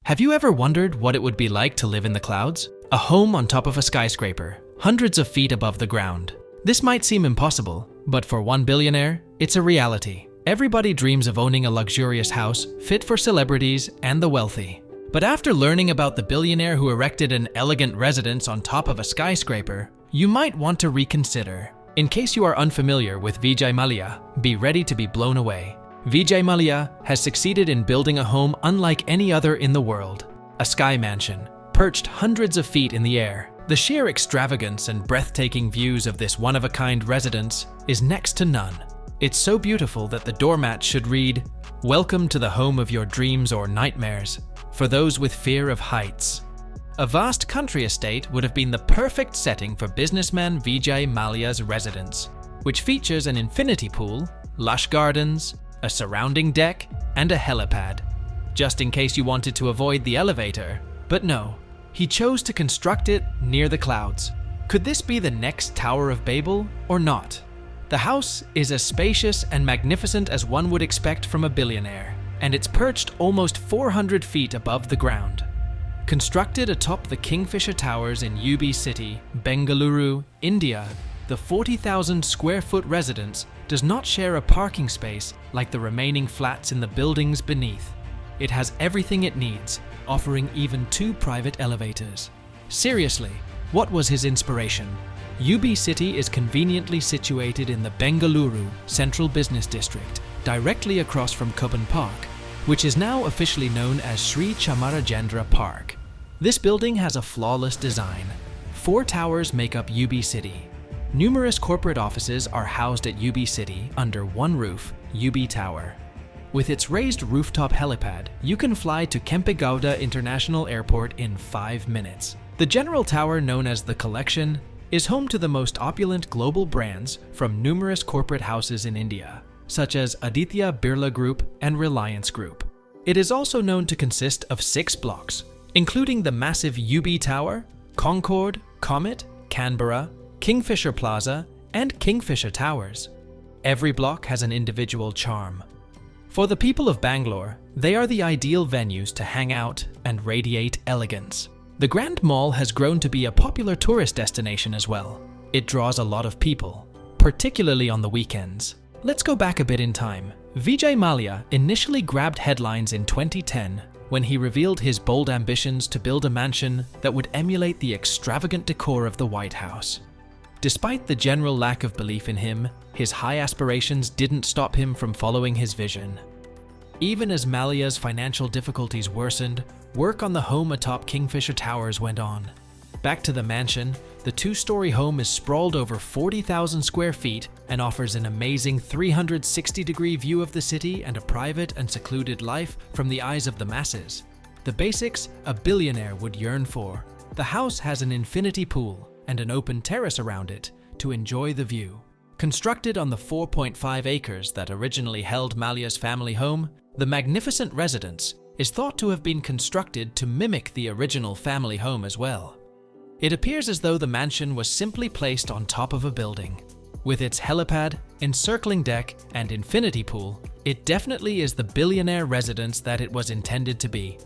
Have you ever wondered what it would be like to live in the clouds? A home on top of a skyscraper, hundreds of feet above the ground. This might seem impossible, but for one billionaire, it's a reality. Everybody dreams of owning a luxurious house fit for celebrities and the wealthy. But after learning about the billionaire who erected an elegant residence on top of a skyscraper, you might want to reconsider. In case you are unfamiliar with Vijay Mallya, be ready to be blown away. Vijay Mallya has succeeded in building a home unlike any other in the world. A sky mansion, perched hundreds of feet in the air. The sheer extravagance and breathtaking views of this one-of-a-kind residence is next to none. It's so beautiful that the doormat should read, "Welcome to the home of your dreams or nightmares, for those with fear of heights." A vast country estate would have been the perfect setting for businessman Vijay Mallya's residence, which features an infinity pool, lush gardens, a surrounding deck, and a helipad, just in case you wanted to avoid the elevator. But no, he chose to construct it near the clouds. Could this be the next Tower of Babel or not? The house is as spacious and magnificent as one would expect from a billionaire, and it's perched almost 400 feet above the ground. Constructed atop the Kingfisher Towers in UB City, Bengaluru, India, the 40,000 square foot residence does not share a parking space like the remaining flats in the buildings beneath. It has everything it needs, offering even 2 private elevators. Seriously, what was his inspiration? UB City is conveniently situated in the Bengaluru Central Business District, directly across from Cubbon Park, which is now officially known as Sri Chamarajendra Park. This building has a flawless design. 4 towers make up UB City. Numerous corporate offices are housed at UB City under one roof, UB Tower. With its raised rooftop helipad, you can fly to Kempegowda International Airport in 5 minutes. The general tower, known as the Collection, is home to the most opulent global brands from numerous corporate houses in India, such as Aditya Birla Group and Reliance Group. It is also known to consist of 6 blocks, including the massive UB Tower, Concord, Comet, Canberra, Kingfisher Plaza, and Kingfisher Towers. Every block has an individual charm. For the people of Bangalore, they are the ideal venues to hang out and radiate elegance. The Grand Mall has grown to be a popular tourist destination as well. It draws a lot of people, particularly on the weekends. Let's go back a bit in time. Vijay Mallya initially grabbed headlines in 2010 when he revealed his bold ambitions to build a mansion that would emulate the extravagant decor of the White House. Despite the general lack of belief in him, his high aspirations didn't stop him from following his vision. Even as Mallya's financial difficulties worsened, work on the home atop Kingfisher Towers went on. Back to the mansion, the 2-story home is sprawled over 40,000 square feet and offers an amazing 360-degree view of the city and a private and secluded life from the eyes of the masses. The basics a billionaire would yearn for. The house has an infinity pool and an open terrace around it to enjoy the view. Constructed on the 4.5 acres that originally held Mallya's family home, the magnificent residence is thought to have been constructed to mimic the original family home as well. It appears as though the mansion was simply placed on top of a building. With its helipad, encircling deck, and infinity pool, it definitely is the billionaire residence that it was intended to be.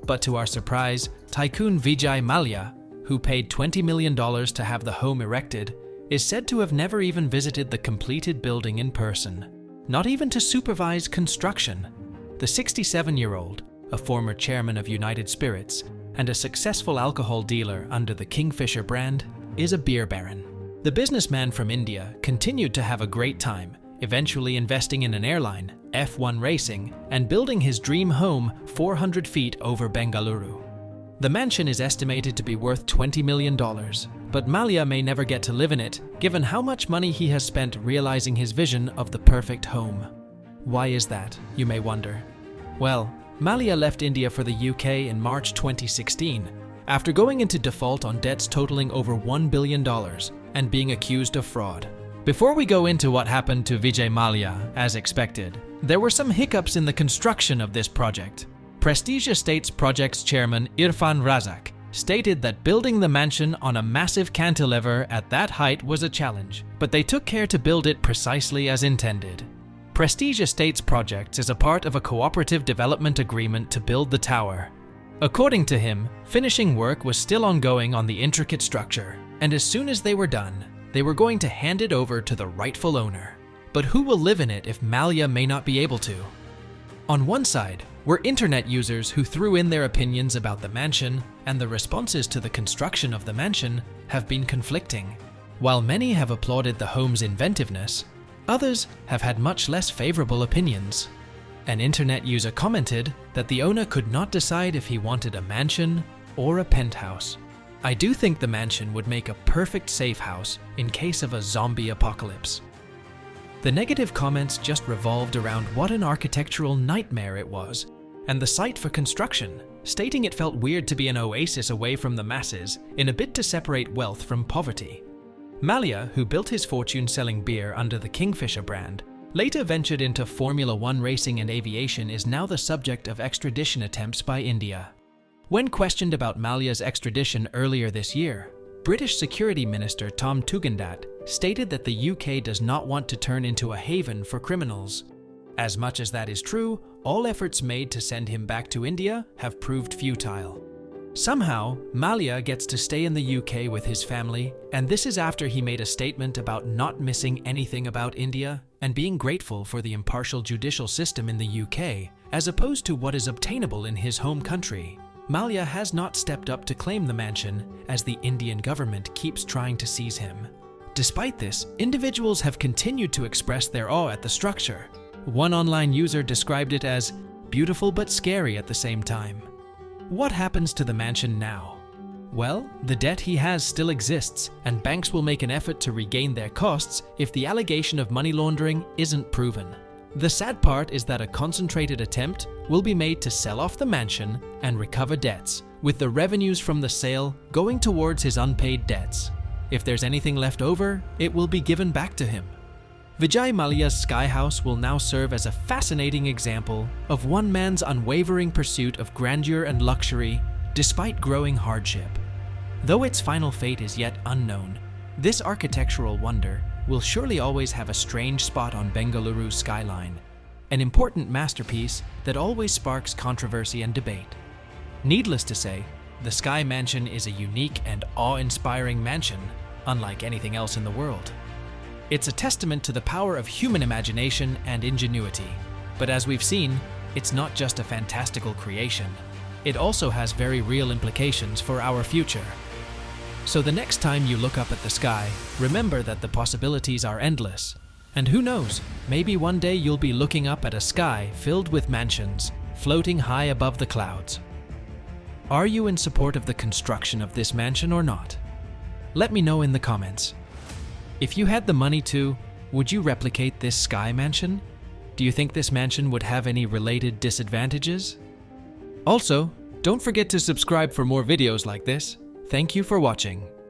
But to our surprise, tycoon Vijay Mallya, who paid $20 million to have the home erected, is said to have never even visited the completed building in person, not even to supervise construction. The 67-year-old, a former chairman of United Spirits and a successful alcohol dealer under the Kingfisher brand, is a beer baron. The businessman from India continued to have a great time, eventually investing in an airline, F1 racing, and building his dream home 400 feet over Bengaluru. The mansion is estimated to be worth $20 million, but Mallya may never get to live in it, given how much money he has spent realizing his vision of the perfect home. Why is that, you may wonder? Well, Mallya left India for the UK in March 2016, after going into default on debts totaling over $1 billion and being accused of fraud. Before we go into what happened to Vijay Mallya, as expected, there were some hiccups in the construction of this project. Prestige Estates Projects chairman Irfan Razak stated that building the mansion on a massive cantilever at that height was a challenge, but they took care to build it precisely as intended. Prestige Estates Projects is a part of a cooperative development agreement to build the tower. According to him, finishing work was still ongoing on the intricate structure, and as soon as they were done, they were going to hand it over to the rightful owner. But who will live in it if Malia may not be able to? On one side were internet users who threw in their opinions about the mansion, and the responses to the construction of the mansion have been conflicting. While many have applauded the home's inventiveness, others have had much less favorable opinions. An internet user commented that the owner could not decide if he wanted a mansion or a penthouse. I do think the mansion would make a perfect safe house in case of a zombie apocalypse. The negative comments just revolved around what an architectural nightmare it was, and the site for construction, stating it felt weird to be an oasis away from the masses in a bid to separate wealth from poverty. Malia, who built his fortune selling beer under the Kingfisher brand, later ventured into Formula One racing and aviation, is now the subject of extradition attempts by India. When questioned about Malia's extradition earlier this year, British Security Minister Tom Tugendhat stated that the UK does not want to turn into a haven for criminals. As much as that is true, all efforts made to send him back to India have proved futile. Somehow, Malia gets to stay in the UK with his family, and this is after he made a statement about not missing anything about India and being grateful for the impartial judicial system in the UK, as opposed to what is obtainable in his home country. Malia has not stepped up to claim the mansion, as the Indian government keeps trying to seize him. Despite this, individuals have continued to express their awe at the structure. One online user described it as beautiful but scary at the same time. What happens to the mansion now? Well, the debt he has still exists, and banks will make an effort to regain their costs if the allegation of money laundering isn't proven. The sad part is that a concentrated attempt will be made to sell off the mansion and recover debts, with the revenues from the sale going towards his unpaid debts. If there's anything left over, it will be given back to him. Vijay Malia's Sky House will now serve as a fascinating example of one man's unwavering pursuit of grandeur and luxury despite growing hardship. Though its final fate is yet unknown, this architectural wonder will surely always have a strange spot on Bengaluru's skyline, an important masterpiece that always sparks controversy and debate. Needless to say, the Sky Mansion is a unique and awe-inspiring mansion, unlike anything else in the world. It's a testament to the power of human imagination and ingenuity. But as we've seen, it's not just a fantastical creation. It also has very real implications for our future. So the next time you look up at the sky, remember that the possibilities are endless. And who knows, maybe one day you'll be looking up at a sky filled with mansions, floating high above the clouds. Are you in support of the construction of this mansion or not? Let me know in the comments. If you had the money to, would you replicate this sky mansion? Do you think this mansion would have any related disadvantages? Also, don't forget to subscribe for more videos like this. Thank you for watching.